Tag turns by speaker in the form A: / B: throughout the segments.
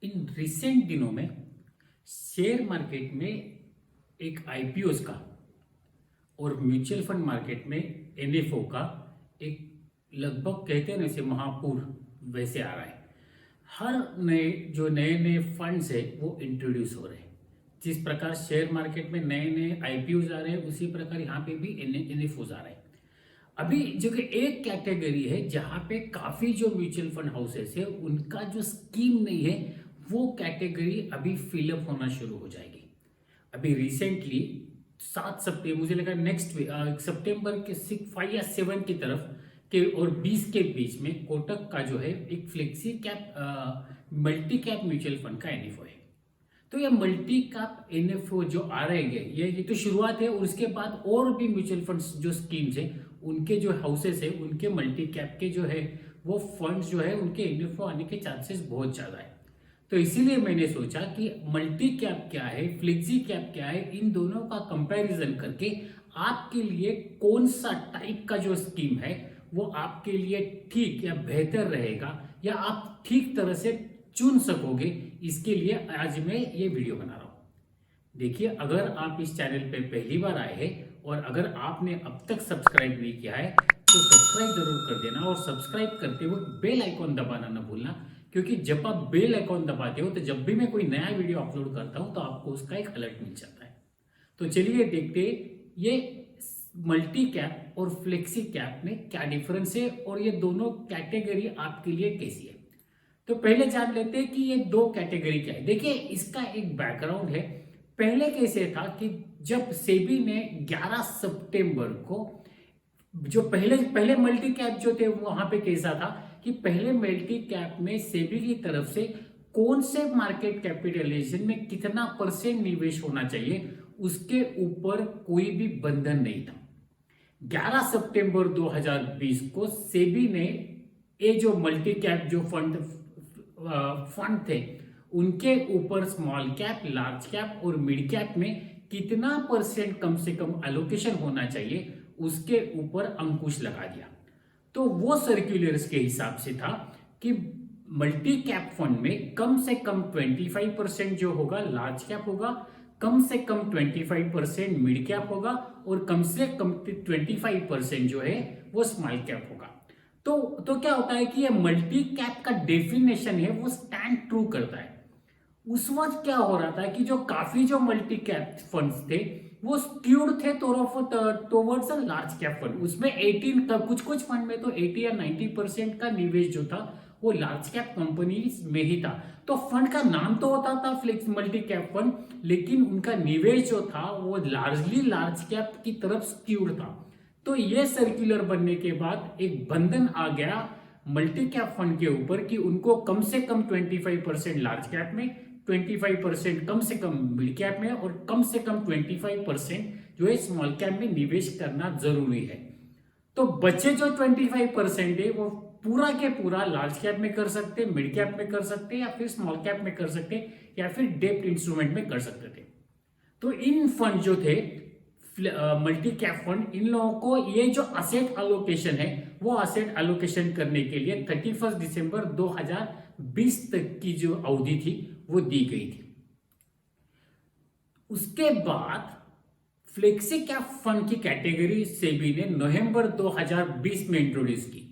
A: In recent दिनों में share market में एक आईपीओस का और म्यूचुअल फंड मार्केट में एनएफओ का एक लगभग कहते हैं ना जैसे महापूर वैसे आ रहा है। हर नए नए फंड्स है वो इंट्रोड्यूस हो रहे हैं। जिस प्रकार शेयर मार्केट में नए नए आईपीओज आ रहे हैं उसी प्रकार यहाँ पे भी एनएफओज आ रहे हैं। अभी जो कि एक कैटेगरी है जहाँ पे काफी जो म्यूचुअल फंड हाउसेस है उनका जो स्कीम नहीं है वो कैटेगरी अभी फिलअप होना शुरू हो जाएगी। अभी रिसेंटली 7 सितंबर मुझे लगा नेक्स्ट सितंबर के 5 या 7 की तरफ के और 20 के बीच में कोटक का जो है एक flexi cap multi cap mutual fund का एनएफओ है। तो ये मल्टी कैप एनएफओ जो आ रहे हैं ये तो शुरुआत है और उसके बाद और भी म्यूचुअल फंड्स जो स्कीम्स है उनके जो हाउसेस है उनके मल्टी कैप के जो है वो फंड्स जो है उनके एनएफओ आने के चांसेस बहुत ज्यादा है। तो इसीलिए मैंने सोचा कि मल्टी कैप क्या है फ्लेक्सी कैप क्या है इन दोनों का कंपैरिजन करके आपके लिए कौन सा टाइप का जो स्कीम है वो आपके लिए ठीक या बेहतर रहेगा या आप ठीक तरह से चुन सकोगे, इसके लिए आज मैं ये वीडियो बना रहा हूं। देखिए, अगर आप इस चैनल पे पहली बार आए हैं और अगर आपने अब तक सब्सक्राइब नहीं किया है तो सब्सक्राइब जरूर कर देना और सब्सक्राइब करते हुए बेल आइकॉन दबाना ना भूलना, क्योंकि जब आप बेल आइकॉन दबाते हो तो जब भी मैं कोई नया वीडियो अपलोड करता हूं तो आपको उसका एक अलर्ट मिल जाता है। तो चलिए देखते ये मल्टी कैप और फ्लेक्सी कैप में क्या डिफरेंस है और ये दोनों कैटेगरी आपके लिए कैसी है। तो पहले जान लेते हैं कि ये दो कैटेगरी क्या है। देखिए, इसका एक बैकग्राउंड है। पहले कैसे था कि जब सेबी ने 11 सितंबर को जो पहले मल्टी कैप जो थे वहां पे कैसा था कि पहले मल्टी कैप में सेबी की तरफ से कौन से मार्केट कैपिटलाइजेशन में कितना % निवेश होना चाहिए उसके ऊपर कोई भी बंधन नहीं था। 11 सितंबर 2020 को सेबी ने ये जो मल्टी कैप जो फंड थे उनके ऊपर स्मॉल कैप लार्ज कैप और मिड कैप में कितना % कम से कम एलोकेशन होना चाहिए उसके ऊपर अंकुश लगा दिया। तो वो सर्कुलर्स के हिसाब से था कि मल्टी कैप फंड में कम से कम 25% जो होगा लार्ज कैप होगा, कम से कम 25% मिड कैप होगा और कम से कम 25% जो है वो स्मॉल कैप होगा। तो क्या होता है कि ये मल्टी कैप का डेफिनेशन है वो स्टैंड ट्रू करता है। उस वक्त क्या हो रहा था कि जो काफी जो मल्टी कैप फंड्स थे वो स्क्यूड थे towards a large cap fund. उसमें 18 का कुछ फंड में तो 80 या 90% का निवेश जो था वो लार्ज कैप कंपनीज में ही था। तो फंड का नाम तो होता था फ्लेक्स मल्टी कैप फंड, लेकिन उनका निवेश जो था वो लार्जली लार्ज कैप की तरफ स्क्यूड था। तो ये सर्कुलर बनने के बाद एक बंधन आ गया मल्टी कैप फंड के ऊपर कि उनको कम से कम 25% लार्ज कैप में, 25% कम से कम मिड कैप में और कम से कम 25% जो है स्मॉल कैप में निवेश करना जरूरी है। तो बचे जो 25% है वो पूरा के पूरा लार्ज कैप में कर सकते, मिड कैप में कर सकते या फिर स्मॉल कैप में कर सकते या फिर डेब्ट इंस्ट्रूमेंट में कर सकते थे। तो इन फंड जो थे मल्टी कैप फंड, इन लोगों को ये जो असेट एलोकेशन है वो असेट एलोकेशन करने के लिए 31 दिसंबर 2020 तक की जो अवधि थी वो दी गई थी। उसके बाद फ्लेक्सी कैप फंड की कैटेगरी सेबी ने नवंबर 2020 में इंट्रोड्यूस की।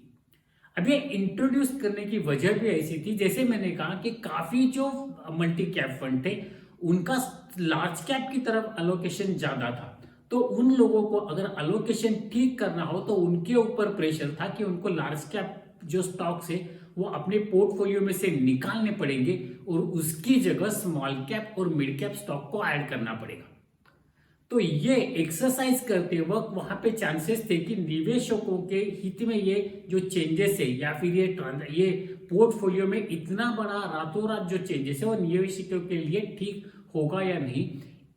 A: अब ये इंट्रोड्यूस करने की वजह भी ऐसी थी, जैसे मैंने कहा कि काफी जो मल्टी कैप फंड थे उनका लार्ज कैप की तरफ एलोकेशन ज्यादा था। तो उन लोगों को अगर एलोकेशन ठीक करना हो तो उनके ऊपर प्रेशर था कि उनको लार्ज कैप जो स्टॉक्स है वो अपने पोर्टफोलियो में से निकालने पड़ेंगे और उसकी जगह स्मॉल कैप और मिड कैप स्टॉक को ऐड करना पड़ेगा। तो ये एक्सरसाइज करते वक्त वहां पे चांसेस थे कि निवेशकों के हित में ये जो चेंजेस है या फिर ये पोर्टफोलियो में इतना बड़ा रातों रात जो चेंजेस है वो निवेशकों के लिए ठीक होगा या नहीं।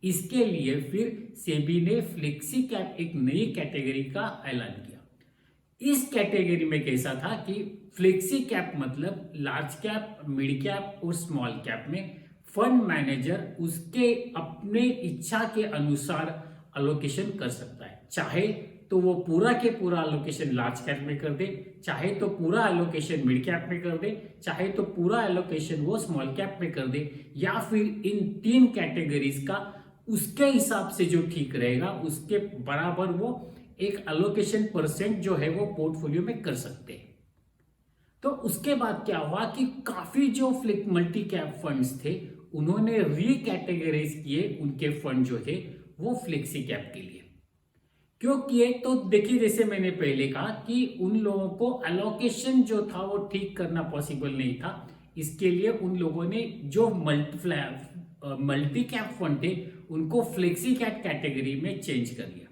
A: इसके लिए फिर सेबी ने फ्लेक्सी कैप एक नई कैटेगरी का ऐलान किया। इस कैटेगरी में कैसा था कि फ्लेक्सी कैप मतलब लार्ज कैप, मिड कैप और स्मॉल कैप में फंड मैनेजर उसके अपने इच्छा के अनुसार एलोकेशन कर सकता है, चाहे तो वो पूरा के पूरा एलोकेशन लार्ज कैप में कर दे, चाहे तो पूरा एलोकेशन मिड कैप में कर दे, चाहे तो पूरा एलोकेशन वो स्मॉल कैप में कर दे, या फिर इन 3 कैटेगरीज का उसके हिसाब से जो ठीक रहेगा उसके बराबर वो एक एलोकेशन परसेंट जो है वो पोर्टफोलियो में कर सकते हैं। तो उसके बाद क्या हुआ कि काफी जो मल्टी कैप फंड्स थे उन्होंने रीकैटेगराइज किए उनके फंड जो थे वो फ्लेक्सी कैप के लिए। क्यों किए? तो देखिए, जैसे मैंने पहले कहा कि उन लोगों को एलोकेशन जो था वो ठीक करना पॉसिबल नहीं था, इसके लिए उन लोगों ने जो मल्टी कैप फंड थे उनको फ्लेक्सी कैप कैटेगरी में चेंज कर दिया।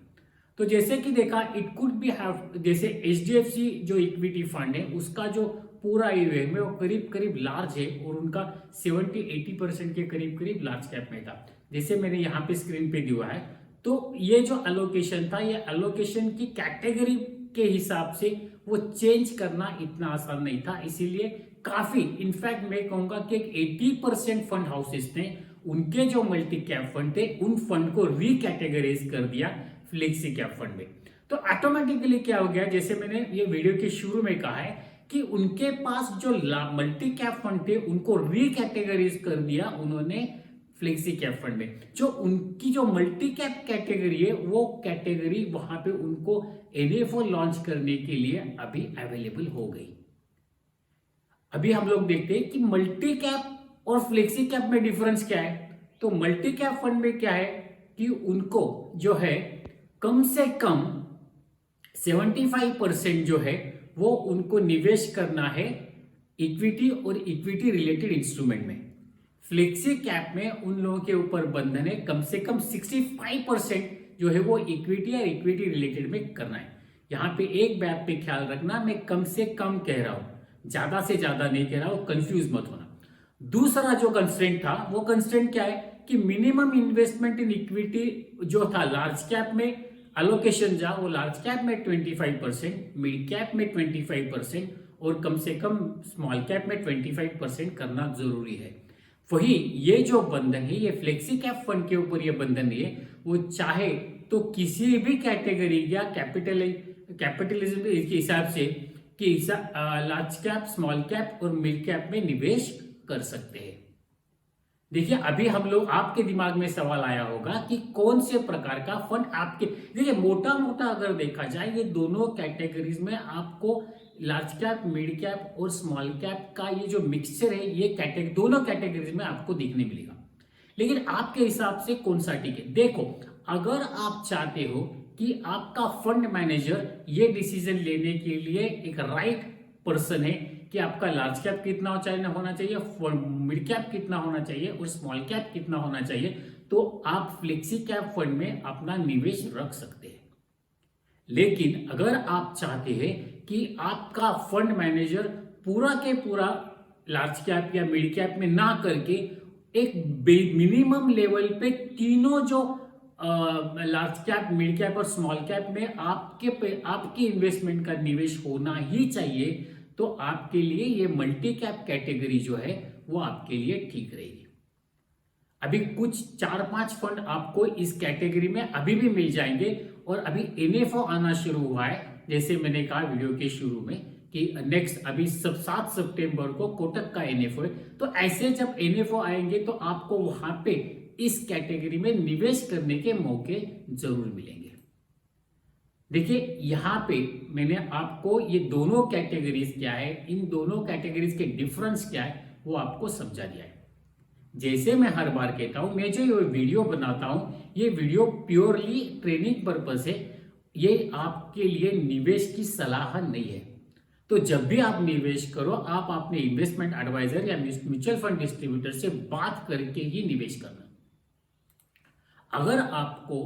A: तो जैसे कि देखा, इट कुड बी हैव, जैसे HDFC जो इक्विटी फंड है उसका जो पूरा ईवीएम है वो करीब करीब लार्ज है और उनका 70-80% के करीब करीब लार्ज कैप में था, जैसे मैंने यहाँ पे स्क्रीन पे दिया है। तो ये जो एलोकेशन था, ये एलोकेशन की कैटेगरी के हिसाब से वो चेंज करना इतना आसान नहीं था, इसीलिए काफी, इनफैक्ट मैं कहूंगा कि 80% फंड हाउसेस ने उनके जो मल्टी कैप फंड थे उन फंड को रीकैटेगराइज कर दिया फ्लेक्सी कैप फंड में। तो ऑटोमेटिकली क्या हो गया, जैसे मैंने ये वीडियो के शुरू में कहा है कि उनके पास जो मल्टी कैप फंड थे उनको रीकैटेगराइज कर दिया उन्होंने फ्लेक्सी कैप फंड में। जो उनकी जो मल्टी कैप कैटेगरी है वो कैटेगरी वहां पे उनको NFO लॉन्च करने के लिए अभी अवेलेबल हो गई। अभी हम लोग देखते हैं कि मल्टी कैप और फ्लेक्सी कैप में डिफरेंस क्या है। तो मल्टी कैप फंड में क्या है कि उनको जो है कम से कम 75% जो है वो उनको निवेश करना है इक्विटी और इक्विटी रिलेटेड इंस्ट्रूमेंट में। फ्लेक्सी कैप में उन लोगों के ऊपर बंधन है कम से कम 65% जो है वो इक्विटी या इक्विटी रिलेटेड में करना है। यहां पे एक बात पे ख्याल रखना, मैं कम से कम कह रहा हूं, ज्यादा से ज्यादा नहीं कह रहा हूं, कंफ्यूज मत होना। दूसरा जो कंस्ट्रेंट था वो कंस्ट्रेंट क्या है कि मिनिमम इन्वेस्टमेंट इन इक्विटी जो था लार्ज कैप में एलोकेशन जा वो लार्ज कैप में 25%, मिड कैप में 25% और कम से कम स्मॉल कैप में 25% करना जरूरी है। वही ये जो बंधन है, ये फ्लेक्सी कैप फंड के ऊपर ये बंधन है, वो चाहे तो किसी भी कैटेगरी या कैपिटलिज्म के हिसाब से कि लार्ज कैप, स्मॉल कैप और मिड कैप में निवेश कर सकते हैं। देखिए, अभी हम लोग, आपके दिमाग में सवाल आया होगा कि कौन से प्रकार का फंड आपके, देखिए मोटा मोटा अगर देखा जाए ये दोनों कैटेगरीज में आपको लार्ज कैप, मिड कैप और स्मॉल कैप का ये जो मिक्सचर है ये दोनों कैटेगरीज में आपको देखने मिलेगा। लेकिन आपके हिसाब से कौन सा ठीक है? देखो, अगर आप चाहते हो कि आपका फंड मैनेजर ये डिसीजन लेने के लिए एक राइट पर्सन है कि आपका लार्ज कैप कितना होना चाहिए, मिड कैप कितना होना चाहिए और स्मॉल कैप कितना होना चाहिए, तो आप फ्लेक्सी कैप फंड में अपना निवेश रख सकते हैं। लेकिन अगर आप चाहते हैं कि आपका फंड मैनेजर पूरा के पूरा लार्ज कैप या मिड कैप में ना करके एक मिनिमम लेवल पे तीनों जो लार्ज कैप, मिड कैप और स्मॉल कैप में आपके इन्वेस्टमेंट का निवेश होना ही चाहिए, तो आपके लिए ये मल्टी कैप कैटेगरी जो है वो आपके लिए ठीक रहेगी। अभी कुछ 4-5 फंड आपको इस कैटेगरी में अभी भी मिल जाएंगे और अभी NFO आना शुरू हुआ है, जैसे मैंने कहा वीडियो के शुरू में कि नेक्स्ट अभी 7 सितंबर को कोटक का NFO है। तो ऐसे जब NFO आएंगे तो आपको वहां पे इस कैटेगरी में निवेश करने के मौके जरूर मिलेंगे। देखिए, यहां पे मैंने आपको ये दोनों कैटेगरीज क्या है, इन दोनों कैटेगरीज के डिफरेंस क्या है वो आपको समझा दिया है। जैसे मैं हर बार कहता हूं, मैं जो ये वीडियो बनाता हूं ये वीडियो प्योरली ट्रेनिंग पर्पस है, ये आपके लिए निवेश की सलाह नहीं है। तो जब भी आप निवेश करो, आप अपने इन्वेस्टमेंट एडवाइजर या म्यूचुअल फंड डिस्ट्रीब्यूटर से बात करके ही निवेश करना। अगर आपको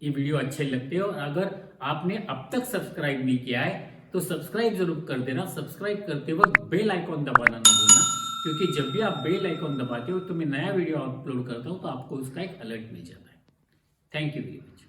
A: ये वीडियो अच्छे लगते हो और अगर आपने अब तक सब्सक्राइब नहीं किया है तो सब्सक्राइब जरूर कर देना। सब्सक्राइब करते वक्त बेल आइकॉन दबाना ना भूलना, क्योंकि जब भी आप बेल आइकॉन दबाते हो तो मैं नया वीडियो अपलोड करता हूं तो आपको उसका एक अलर्ट मिल जाता है। Thank you very much.